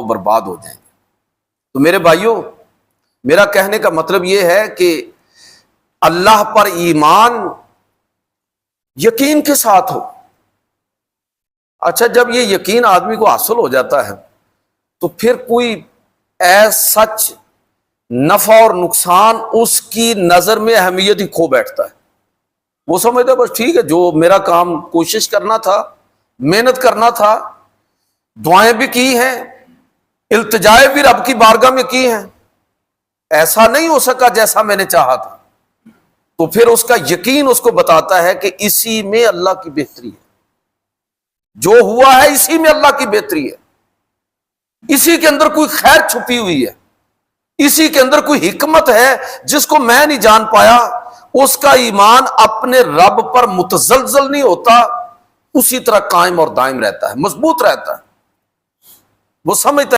برباد ہو جائیں گے۔ تو میرے بھائیوں، میرا کہنے کا مطلب یہ ہے کہ اللہ پر ایمان یقین کے ساتھ ہو۔ اچھا، جب یہ یقین آدمی کو حاصل ہو جاتا ہے تو پھر کوئی سچ نفع اور نقصان اس کی نظر میں اہمیت ہی کھو بیٹھتا ہے۔ وہ سمجھتا ہے بس ٹھیک ہے، جو میرا کام کوشش کرنا تھا، محنت کرنا تھا، دعائیں بھی کی ہیں، التجائے بھی رب کی بارگاہ میں کی ہیں، ایسا نہیں ہو سکا جیسا میں نے چاہا تھا، تو پھر اس کا یقین اس کو بتاتا ہے کہ اسی میں اللہ کی بہتری ہے، جو ہوا ہے اسی میں اللہ کی بہتری ہے، اسی کے اندر کوئی خیر چھپی ہوئی ہے، اسی کے اندر کوئی حکمت ہے جس کو میں نہیں جان پایا۔ اس کا ایمان اپنے رب پر متزلزل نہیں ہوتا، اسی طرح قائم اور دائم رہتا ہے، مضبوط رہتا ہے۔ وہ سمجھتا ہے